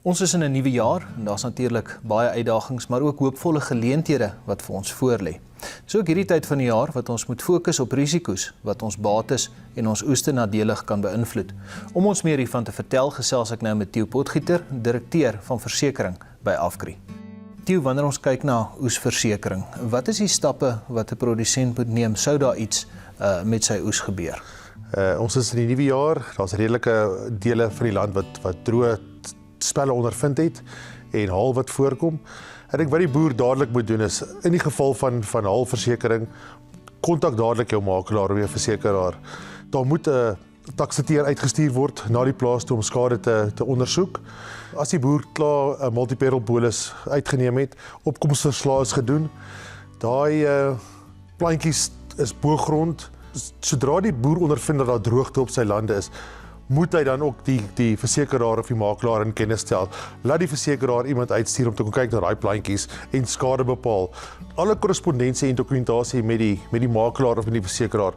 Ons is in 'n nuwe jaar en daar's natuurlik baie uitdagings, maar ook hoopvolle geleenthede wat vir ons voorlê. Dis ook hierdie tyd van die jaar wat ons moet fokus op risiko's wat ons bates en ons oeste nadelig kan beïnvloed. Om ons meer hiervan te vertel, gesels ek nou met Theo Potgieter, direkteur van versekering by Afgri. Theo, wanneer ons kyk na oesversekering, wat is die stappe wat 'n produsent moet neem sou daar iets met sy oes gebeur? Ons is in die nuwe jaar, daar's redelike dele van die land wat droë spelle ondervind het en haal wat voorkom. En ek wat die boer dadelik moet doen is, in die geval van haalversekering, kontak dadelik jou makelaar of jou versekeraar. Daar moet 'n taksateur uitgestuur word na die plaas toe om skade te ondersoek. As die boer klaar 'n multiperil polis uitgeneem het, opkomsverslae is gedoen, daai plantjies is bo grond. Sodra die boer ondervind dat daar droogte op sy lande is, moet hy dan ook die versekeraar of die makelaar in kennis stel. Laat die versekeraar iemand uitstuur om te kom kyk na daai plantjies en skade bepaal. Alle korrespondensie en dokumentasie met die makelaar of met die versekeraar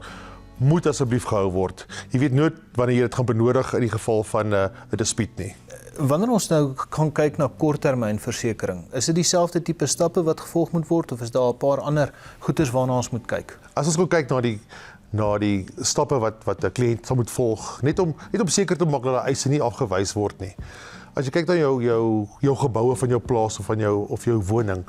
moet asseblief gehou word. Jy weet nooit wanneer jy dit gaan benodig in die geval van 'n dispuut nie. Wanneer ons nou gaan kyk na korttermynversekering, is dit dieselfde tipe stappe wat gevolg moet word of is daar 'n paar ander goeders waarna ons moet kyk? As ons gaan kyk na die stappe wat 'n kliënt sal moet volg, net om seker te maak dat die eise nie afgewys word nie. As jy kyk na jou geboue van jou plaas of jou woning,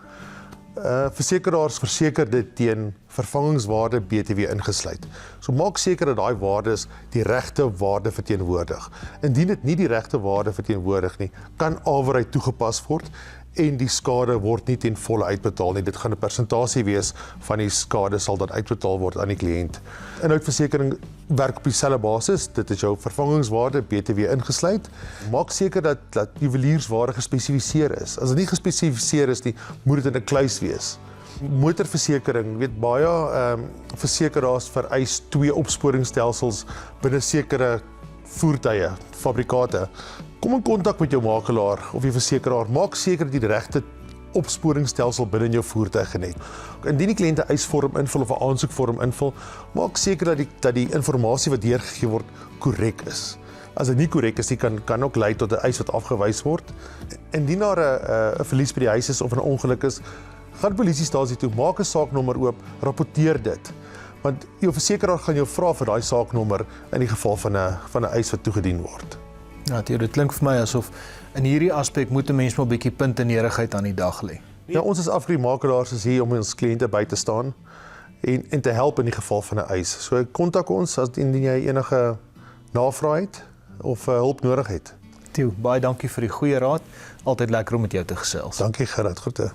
versekeraars verseker dit teen vervangingswaarde BTW ingesluit. So maak seker dat daai waardes die regte waarde verteenwoordig. Indien dit nie die regte waarde verteenwoordig nie, kan averheid toegepas word en die skade word nie ten volle uitbetaal nie. Dit gaan 'n persentasie wees van die skade sal dan uitbetaal word aan die kliënt. Inhoudversekering werk op dieselfde basis. Dit is jou vervangingswaarde BTW ingesluit. Maak seker dat juweliersware gespesifiseer is. As dit nie gespesifiseer is nie, moet dit in 'n kluis wees. Motorversekering, weet baie versekeraars vereis 2 opsporingsstelsels binne sekere voertuie, fabrikate. Kom in kontak met jou makelaar of jou versekeraar. Maak seker dat jy die regte opsporingsstelsel binne in jou voertuig het. Indien die kliënt 'n eisvorm invul of 'n aansoekvorm invul, maak seker dat die inligting wat deurgegee word korrek is. As dit nie korrek is, kan ook lei tot 'n eis wat afgewys word. Indien daar 'n verlies by die huis is of 'n ongeluk is, gaan polisiestasie toe, maak 'n saaknommer oop, rapporteer dit. Want jou versekeraar gaan jou vra vir daai saaknommer in die geval van 'n eis wat toegedien word. Ja, dit klink vir my asof in hierdie aspek moet 'n mens maar 'n bietjie punt en nederigheid aan die dag lê. Ja, ons as Afgri makelaars is hier om ons kliënte by te staan en te help in die geval van 'n eis. So kontak ons as indien jy enige navraag het of hulp nodig het. Theo, baie dankie vir die goeie raad. Altyd lekker om met jou te gesels. Dankie Gerard, groete.